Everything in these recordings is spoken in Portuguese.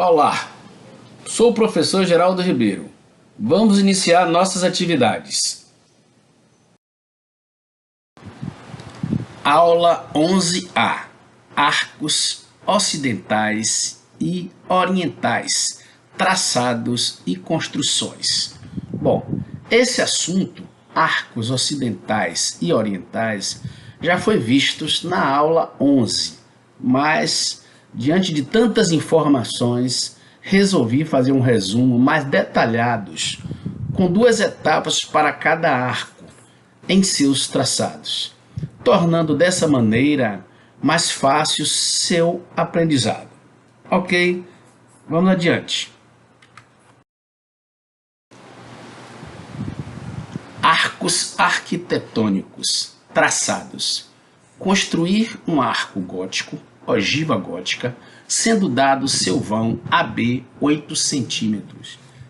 Olá, sou o professor Geraldo Ribeiro. Vamos iniciar nossas atividades. Aula 11A: Arcos ocidentais e orientais, traçados e construções. Bom, esse assunto, arcos ocidentais e orientais, já foi visto na aula 11, mas diante de tantas informações, resolvi fazer um resumo mais detalhado, com 2 etapas para cada arco em seus traçados, tornando dessa maneira mais fácil seu aprendizado. Ok? Vamos adiante. Arcos arquitetônicos traçados. Construir um arco gótico, ogiva gótica, sendo dado seu vão AB 8 cm.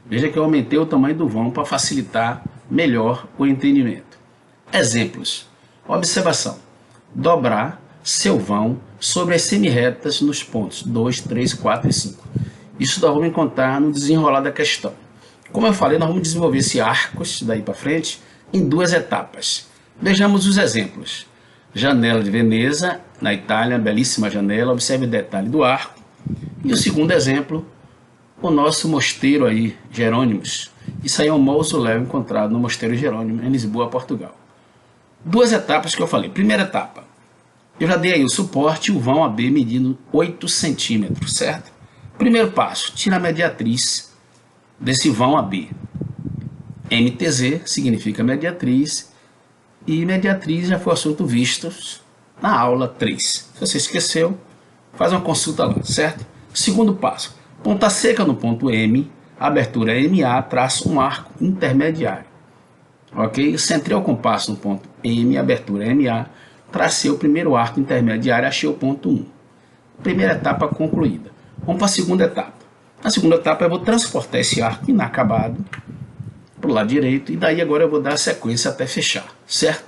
Veja que eu aumentei o tamanho do vão para facilitar melhor o entendimento. Exemplos. Observação. Dobrar seu vão sobre as semirretas nos pontos 2, 3, 4 e 5. Isso nós vamos encontrar no desenrolar da questão. Como eu falei, nós vamos desenvolver esse arcos daí para frente em 2 etapas. Vejamos os exemplos. Janela de Veneza, na Itália, belíssima janela, observe o detalhe do arco. E o segundo exemplo, o nosso mosteiro aí, Jerônimos. Isso aí é um mausoléu encontrado no Mosteiro Jerônimo, em Lisboa, Portugal. 2 etapas que eu falei. Primeira etapa, eu já dei aí o suporte, o vão AB medindo 8 centímetros, certo? Primeiro passo, tira a mediatriz desse vão AB. MTZ significa mediatriz, e mediatriz já foi assunto visto na aula 3. Se você esqueceu, faz uma consulta lá, certo? Segundo passo, ponta seca no ponto M, abertura MA, traço um arco intermediário. Ok? Centrei o compasso no ponto M, abertura MA, tracei o primeiro arco intermediário, achei o ponto 1. Primeira etapa concluída. Vamos para a segunda etapa. Na segunda etapa eu vou transportar esse arco inacabado para o lado direito, e daí agora eu vou dar a sequência até fechar, certo?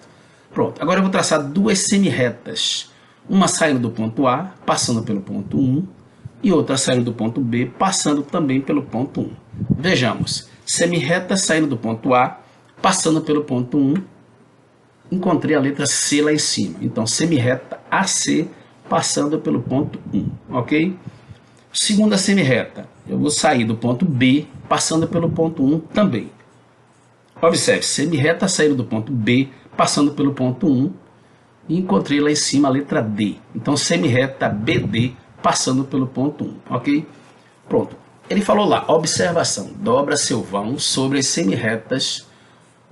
Pronto, agora eu vou traçar 2 semirretas, uma saindo do ponto A, passando pelo ponto 1, e outra saindo do ponto B, passando também pelo ponto 1. Vejamos, semirreta saindo do ponto A, passando pelo ponto 1, encontrei a letra C lá em cima, então semirreta AC, passando pelo ponto 1, ok? Segunda semirreta, eu vou sair do ponto B, passando pelo ponto 1 também. Observe, semirreta saindo do ponto B, passando pelo ponto 1, e encontrei lá em cima a letra D. Então, semirreta BD, passando pelo ponto 1, ok? Pronto. Ele falou lá, observação, dobra seu vão sobre as semirretas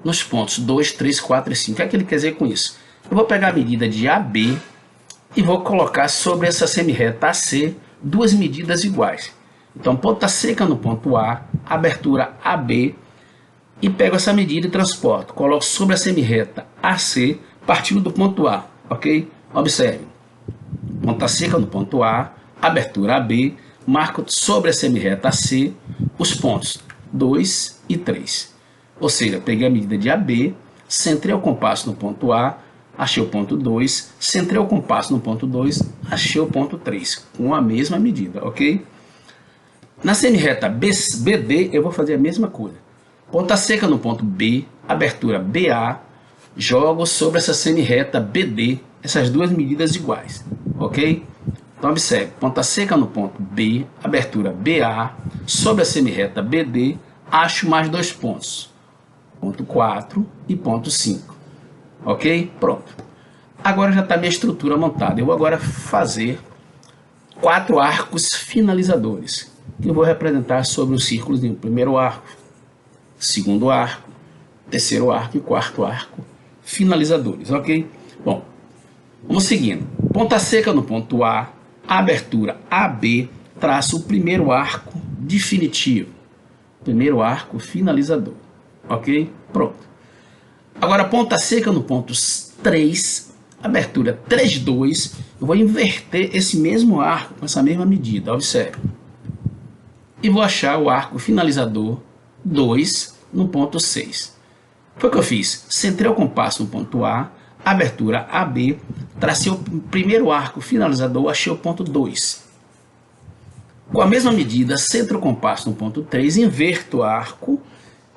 nos pontos 2, 3, 4 e 5. O que é que ele quer dizer com isso? Eu vou pegar a medida de AB e vou colocar sobre essa semirreta AC 2 medidas iguais. Então, ponta seca no ponto A, abertura AB, e pego essa medida e transporto. Coloco sobre a semirreta AC, partindo do ponto A, ok? Observe. Ponta seca no ponto A, abertura AB, marco sobre a semirreta AC os pontos 2 e 3. Ou seja, peguei a medida de AB, centrei o compasso no ponto A, achei o ponto 2, centrei o compasso no ponto 2, achei o ponto 3, com a mesma medida, ok? Na semirreta BD, eu vou fazer a mesma coisa. Ponta seca no ponto B, abertura BA, jogo sobre essa semirreta BD, essas 2 medidas iguais, ok? Então observe, ponta seca no ponto B, abertura BA, sobre a semirreta BD, acho mais 2 pontos, ponto 4 e ponto 5, ok? Pronto. Agora já está minha estrutura montada, eu vou agora fazer 4 arcos finalizadores, que eu vou representar sobre os círculos de primeiro arco, segundo arco, terceiro arco e quarto arco finalizadores, ok? Bom, vamos seguindo. Ponta seca no ponto A, abertura AB, traço o primeiro arco definitivo, primeiro arco finalizador, ok? Pronto. Agora, ponta seca no ponto 3, abertura 3, 2, eu vou inverter esse mesmo arco com essa mesma medida, observe. E vou achar o arco finalizador 2 no ponto 6. Foi o que eu fiz. Centrei o compasso no ponto A, abertura AB, tracei o primeiro arco finalizador, achei o ponto 2. Com a mesma medida, centro o compasso no ponto 3, inverto o arco,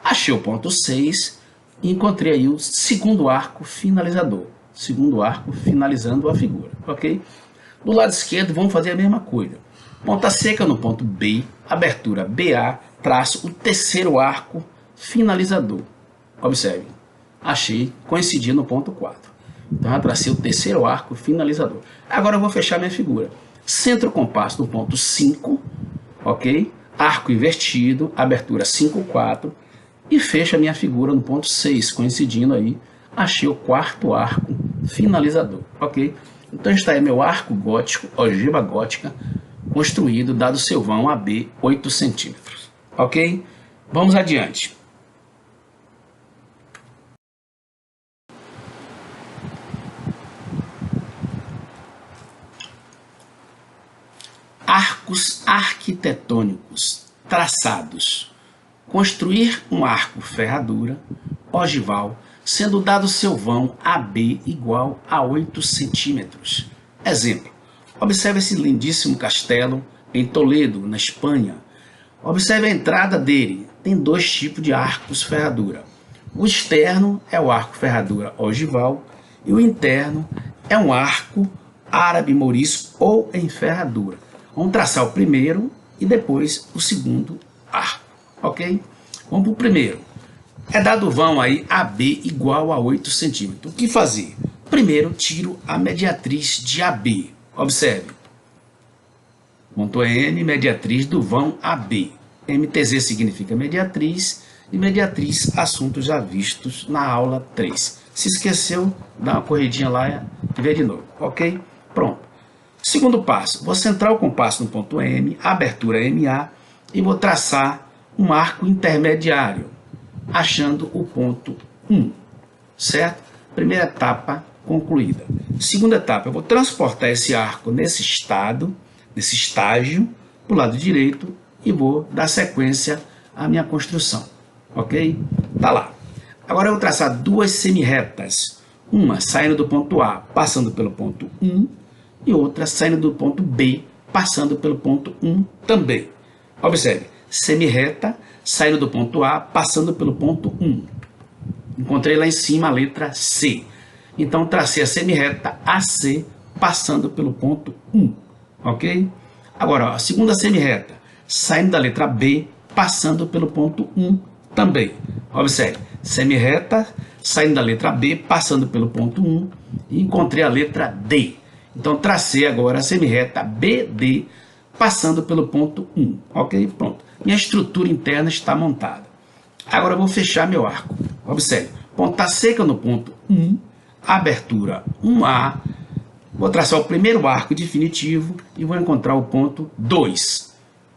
achei o ponto 6 e encontrei aí o segundo arco finalizador. Segundo arco finalizando a figura, ok? Do lado esquerdo, vamos fazer a mesma coisa. Ponta seca no ponto B, abertura BA, traço o terceiro arco finalizador. Observe, achei, coincidindo no ponto 4. Então, já tracei o terceiro arco finalizador. Agora eu vou fechar minha figura. Centro o compasso no ponto 5, ok? Arco invertido, abertura 5, 4. E fecho a minha figura no ponto 6, coincidindo aí. Achei o quarto arco finalizador, ok? Então está aí meu arco gótico, ogiva gótica, construído, dado seu vão AB 8 centímetros, ok? Vamos adiante. Arcos arquitetônicos traçados. Construir um arco ferradura ogival, sendo dado seu vão AB igual a 8 centímetros. Exemplo, observe esse lindíssimo castelo em Toledo, na Espanha. Observe a entrada dele, tem dois tipos de arcos ferradura. O externo é o arco ferradura ogival e o interno é um arco árabe-mourisco ou em ferradura. Vamos traçar o primeiro e depois o segundo arco, ok? Vamos para o primeiro. É dado o vão aí AB igual a 8 centímetros. O que fazer? Primeiro, tiro a mediatriz de AB. Observe. Ponto N, mediatriz do vão AB. MTZ significa mediatriz e mediatriz, assuntos já vistos na aula 3. Se esqueceu, dá uma corridinha lá e vê de novo, ok? Pronto. Segundo passo, vou centrar o compasso no ponto M, abertura MA, e vou traçar um arco intermediário, achando o ponto 1, certo? Primeira etapa concluída. Segunda etapa, eu vou transportar esse arco nesse estágio, para o lado direito, e vou dar sequência à minha construção, ok? Tá lá. Agora eu vou traçar duas semirretas, uma saindo do ponto A, passando pelo ponto 1, e outra saindo do ponto B, passando pelo ponto 1 também. Observe, semirreta, saindo do ponto A, passando pelo ponto 1. Encontrei lá em cima a letra C. Então, tracei a semirreta AC, passando pelo ponto 1. Ok? Agora, ó, a segunda semirreta, saindo da letra B, passando pelo ponto 1 também. Observe, semirreta, saindo da letra B, passando pelo ponto 1, e encontrei a letra D. Então, tracei agora a semirreta BD, passando pelo ponto 1. Ok? Pronto. Minha estrutura interna está montada. Agora eu vou fechar meu arco. Observe, ponta seca no ponto 1, abertura 1A. Vou traçar o primeiro arco definitivo e vou encontrar o ponto 2.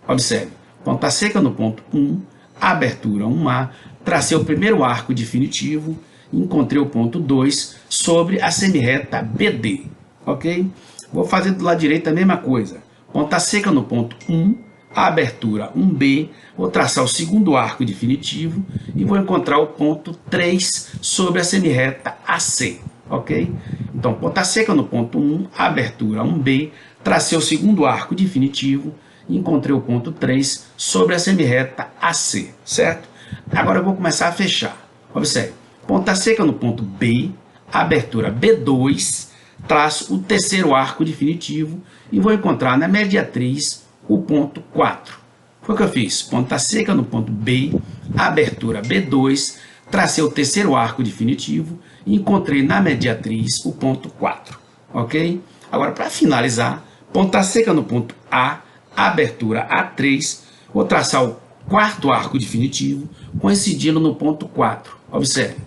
Observe, ponta seca no ponto 1, abertura 1A. Tracei o primeiro arco definitivo e encontrei o ponto 2 sobre a semirreta BD. Ok? Vou fazer do lado direito a mesma coisa. Ponta seca no ponto 1, abertura 1B, vou traçar o segundo arco definitivo e vou encontrar o ponto 3 sobre a semirreta AC, ok? Então, ponta seca no ponto 1, abertura 1B, tracei o segundo arco definitivo e encontrei o ponto 3 sobre a semirreta AC, certo? Agora eu vou começar a fechar. Observe, ponta seca no ponto B, abertura B2, traço o terceiro arco definitivo e vou encontrar na mediatriz o ponto 4. Foi o que eu fiz. Ponta seca no ponto B, abertura B2, tracei o terceiro arco definitivo e encontrei na mediatriz o ponto 4. Ok? Agora, para finalizar, ponta seca no ponto A, abertura A3, vou traçar o quarto arco definitivo, coincidindo no ponto 4. Observe.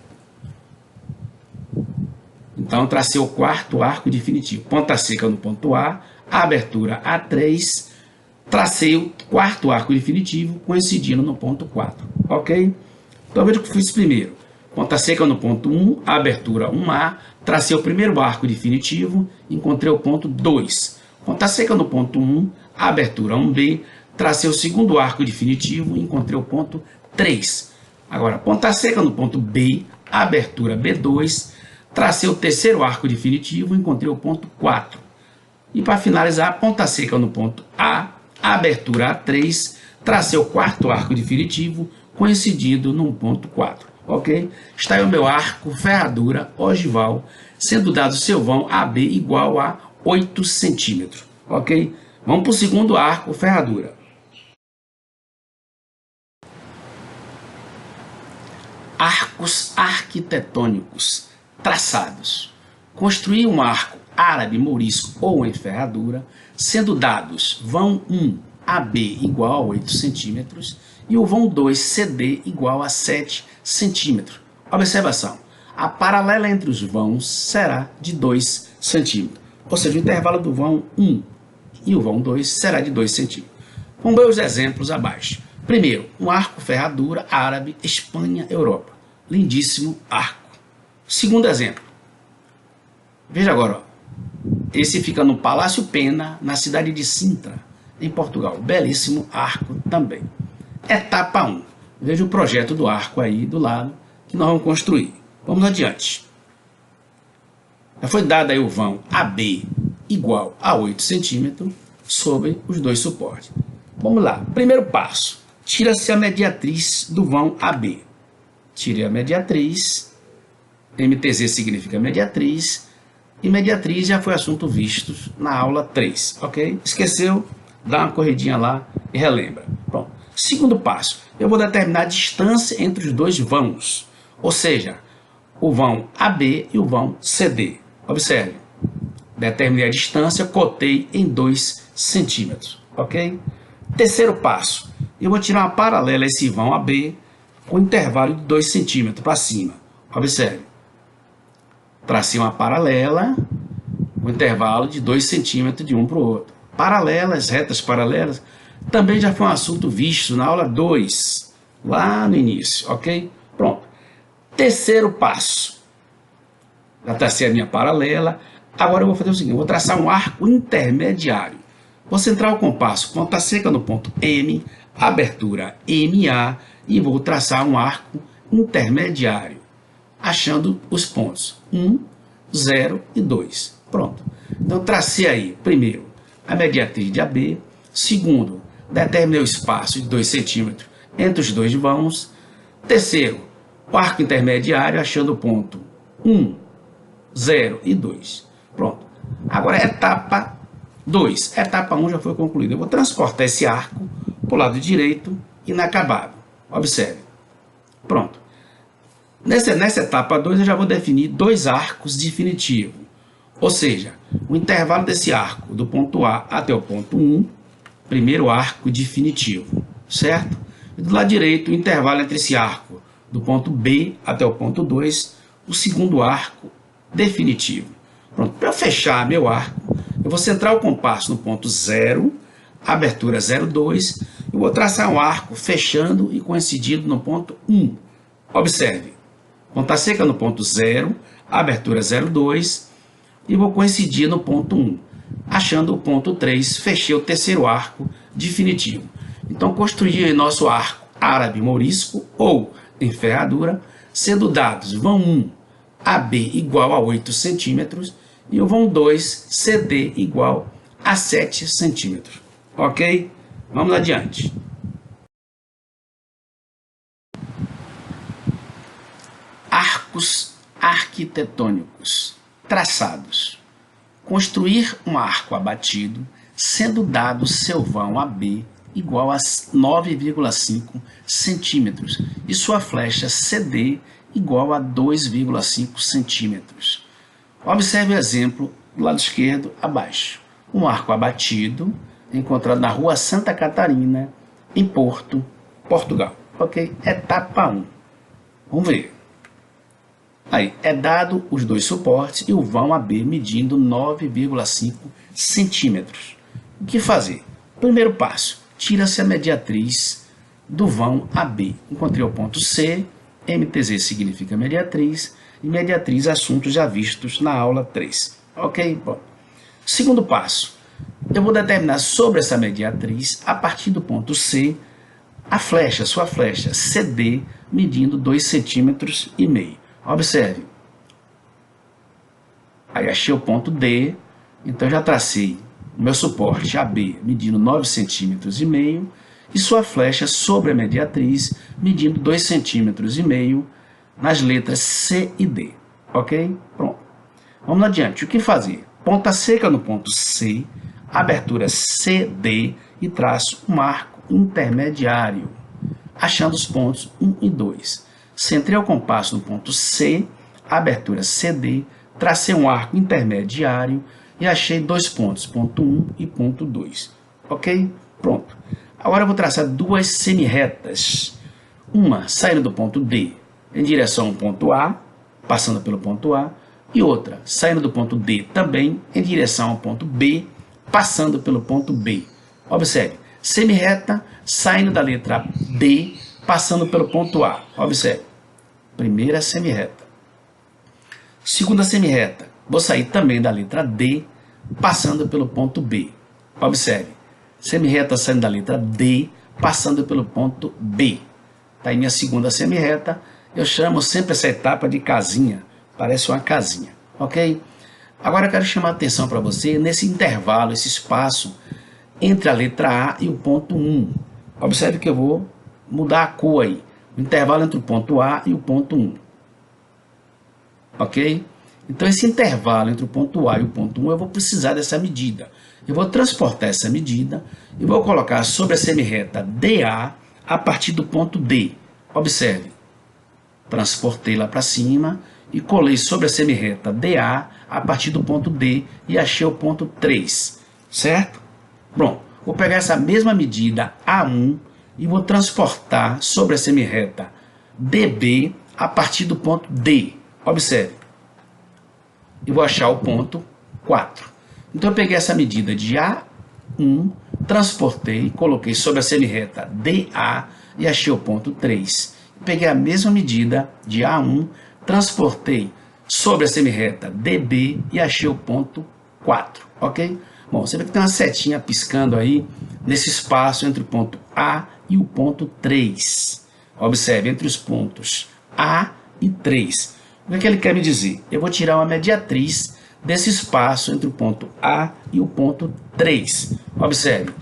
Então, tracei o quarto arco definitivo. Ponta seca no ponto A, abertura A3, tracei o quarto arco definitivo, coincidindo no ponto 4. Ok? Então, veja o que fiz primeiro. Ponta seca no ponto 1, abertura 1A, tracei o primeiro arco definitivo, encontrei o ponto 2. Ponta seca no ponto 1, abertura 1B, tracei o segundo arco definitivo, encontrei o ponto 3. Agora, ponta seca no ponto B, abertura B2, tracei o terceiro arco definitivo, encontrei o ponto 4. E para finalizar, ponta seca no ponto A, abertura A3, tracei o quarto arco definitivo, coincidindo num ponto 4, ok? Está aí o meu arco, ferradura, ogival, sendo dado seu vão AB igual a 8 centímetros, ok? Vamos para o segundo arco, ferradura. Arcos arquitetônicos traçados. Construir um arco árabe, mourisco ou em ferradura, sendo dados vão 1 AB igual a 8 centímetros e o vão 2 CD igual a 7 centímetros. Observação, a paralela entre os vãos será de 2 centímetros, ou seja, o intervalo do vão 1 e o vão 2 será de 2 centímetros. Vamos ver os exemplos abaixo. Primeiro, um arco ferradura árabe, Espanha, Europa. Lindíssimo arco. Segundo exemplo. Veja agora, ó. Esse fica no Palácio Pena, na cidade de Sintra, em Portugal. Belíssimo arco também. Etapa 1. Veja o projeto do arco aí do lado, que nós vamos construir. Vamos adiante. Já foi dado aí o vão AB igual a 8 centímetros sobre os dois suportes. Vamos lá. Primeiro passo. Tira-se a mediatriz do vão AB. Tire a mediatriz. MTZ significa mediatriz. E mediatriz já foi assunto visto na aula 3, ok? Esqueceu? Dá uma corridinha lá e relembra. Pronto. Segundo passo. Eu vou determinar a distância entre os dois vãos. Ou seja, o vão AB e o vão CD. Observe. Determinei a distância, cotei em 2 centímetros, ok? Terceiro passo. Eu vou tirar uma paralela a esse vão AB com intervalo de 2 centímetros para cima. Observe. Tracei uma paralela com intervalo de 2 centímetros de um para o outro. Paralelas, retas paralelas, também já foi um assunto visto na aula 2, lá no início, ok? Pronto. Terceiro passo. Já tracei a minha paralela. Agora eu vou fazer o seguinte, eu vou traçar um arco intermediário. Vou centrar o compasso, ponta seca no ponto M, abertura MA, e vou traçar um arco intermediário, achando os pontos 1, 0 e 2. Pronto. Então, tracei aí, primeiro, a mediatriz de AB. Segundo, determinei o espaço de 2 centímetros entre os dois vãos. Terceiro, o arco intermediário, achando o ponto 1, 0 e 2. Pronto. Agora, etapa 2. Etapa 1 já foi concluída. Eu vou transportar esse arco para o lado direito, inacabado. Observe. Pronto. Nessa etapa 2 eu já vou definir dois arcos definitivos. Ou seja, o intervalo desse arco do ponto A até o ponto 1, primeiro arco definitivo, certo? E do lado direito, o intervalo entre esse arco do ponto B até o ponto 2, o segundo arco definitivo. Pronto, para fechar meu arco, eu vou centrar o compasso no ponto 0, abertura 0,2, e vou traçar um arco fechando e coincidindo no ponto 1. Observe, ponta seca no ponto 0, abertura 0,2, e vou coincidir no ponto 1. Achando o ponto 3, fechei o terceiro arco definitivo. Então, construí nosso arco árabe mourisco ou em ferradura, sendo dados vão 1, AB igual a 8 centímetros e o vão 2, CD igual a 7 centímetros. Ok? Vamos adiante. Arcos arquitetônicos traçados. Construir um arco abatido, sendo dado seu vão AB igual a 9,5 centímetros e sua flecha CD igual a 2,5 centímetros. Observe o exemplo do lado esquerdo abaixo. Um arco abatido encontrado na rua Santa Catarina, em Porto, Portugal. Ok? Etapa 1. Vamos ver. Aí, é dado os dois suportes e o vão AB medindo 9,5 centímetros. O que fazer? Primeiro passo, tira-se a mediatriz do vão AB. Encontrei o ponto C, MTZ significa mediatriz, e mediatriz assuntos já vistos na aula 3. Ok? Bom. Segundo passo, eu vou determinar sobre essa mediatriz, a partir do ponto C, a flecha, sua flecha CD, medindo 2,5 centímetros. Observe. Aí achei o ponto D, então já tracei meu suporte AB medindo 9,5 centímetros e sua flecha sobre a mediatriz medindo 2,5 centímetros nas letras C e D, ok? Pronto. Vamos adiante. O que fazer? Ponta seca no ponto C, abertura CD e traço um arco intermediário, achando os pontos 1 e 2. Centrei o compasso no ponto C, abertura CD, tracei um arco intermediário e achei dois pontos, ponto 1 e ponto 2. Ok? Pronto. Agora eu vou traçar duas semirretas. Uma saindo do ponto D em direção ao ponto A, passando pelo ponto A, e outra saindo do ponto D também em direção ao ponto B, passando pelo ponto B. Observe, semirreta saindo da letra D, passando pelo ponto A. Observe, primeira semirreta. Segunda semirreta, vou sair também da letra D, passando pelo ponto B. Observe, semirreta saindo da letra D, passando pelo ponto B. Está aí minha segunda semirreta. Eu chamo sempre essa etapa de casinha, parece uma casinha, ok? Agora eu quero chamar a atenção para você nesse intervalo, esse espaço entre a letra A e o ponto 1. Observe que eu vou mudar a cor aí, o intervalo entre o ponto A e o ponto 1. Ok? Então esse intervalo entre o ponto A e o ponto 1 eu vou precisar dessa medida. Eu vou transportar essa medida e vou colocar sobre a semirreta DA a partir do ponto D. Observe, transportei lá para cima e colei sobre a semirreta DA a partir do ponto D e achei o ponto 3, certo? Bom, vou pegar essa mesma medida A1 e vou transportar sobre a semirreta DB a partir do ponto D. Observe, e vou achar o ponto 4. Então eu peguei essa medida de A1, transportei, coloquei sobre a semirreta DA e achei o ponto 3. Peguei a mesma medida de A1, transportei sobre a semirreta DB e achei o ponto 4, ok? Bom, você vê que tem uma setinha piscando aí nesse espaço entre o ponto A e o ponto 3. Observe, entre os pontos A e 3. O que ele quer me dizer? Eu vou tirar uma mediatriz desse espaço entre o ponto A e o ponto 3. Observe,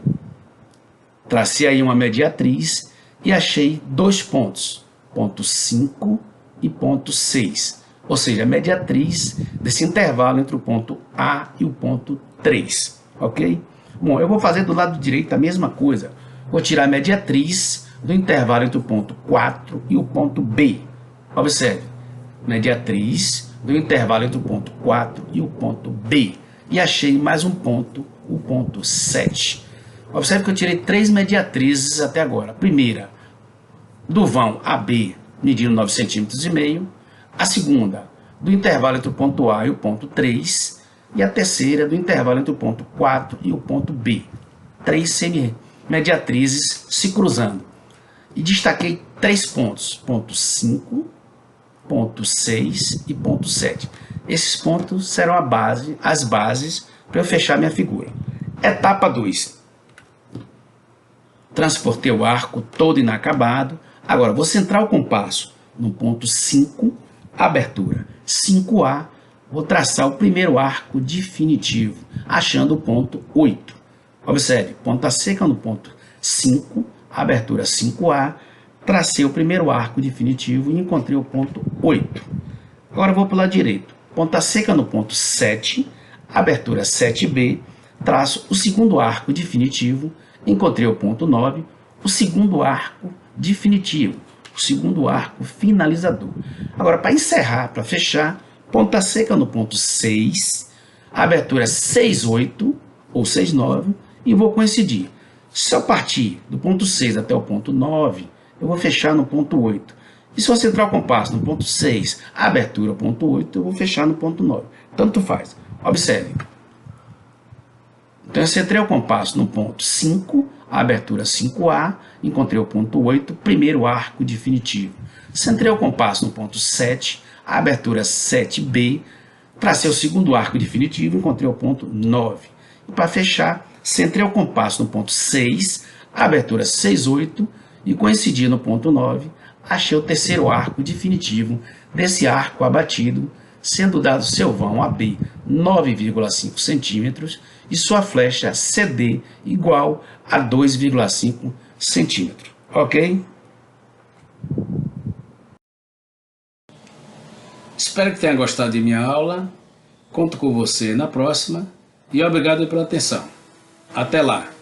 tracei aí uma mediatriz e achei dois pontos, ponto 5 e ponto 6. Ou seja, a mediatriz desse intervalo entre o ponto A e o ponto 3. Ok? Bom, eu vou fazer do lado direito a mesma coisa. Vou tirar a mediatriz do intervalo entre o ponto 4 e o ponto B. Observe, mediatriz do intervalo entre o ponto 4 e o ponto B. E achei mais um ponto, o ponto 7. Observe que eu tirei três mediatrizes até agora. A primeira, do vão AB, medindo 9,5 centímetros. A segunda, do intervalo entre o ponto A e o ponto 3. E a terceira, do intervalo entre o ponto 4 e o ponto B. Três semimediatrizes se cruzando. E destaquei três pontos, ponto 5, ponto 6 e ponto 7. Esses pontos serão as bases para eu fechar minha figura. Etapa 2. Transportei o arco todo inacabado. Agora, vou centrar o compasso no ponto 5, abertura 5A. Vou traçar o primeiro arco definitivo, achando o ponto 8. Observe, ponta seca no ponto 5, abertura 5A. Tracei o primeiro arco definitivo e encontrei o ponto 8. Agora vou para o lado direito. Ponta seca no ponto 7, abertura 7B. Traço o segundo arco definitivo, encontrei o ponto 9, o segundo arco definitivo, o segundo arco finalizador. Agora, para encerrar, para fechar, ponta seca no ponto 6, abertura 6,8 ou 6,9 e vou coincidir. Se eu partir do ponto 6 até o ponto 9, eu vou fechar no ponto 8. E se eu centrar o compasso no ponto 6, abertura ponto 8, eu vou fechar no ponto 9. Tanto faz. Observe. Então eu centrei o compasso no ponto 5, abertura 5A, encontrei o ponto 8, primeiro arco definitivo. Centrei o compasso no ponto 7, abertura 7B, tracei o segundo arco definitivo, encontrei o ponto 9. E para fechar, centrei o compasso no ponto 6, abertura 6,8 e coincidir no ponto 9, achei o terceiro arco definitivo desse arco abatido sendo dado seu vão AB 9,5 centímetros e sua flecha CD igual a 2,5 centímetros. Ok? Espero que tenha gostado de minha aula. Conto com você na próxima e obrigado pela atenção. Até lá!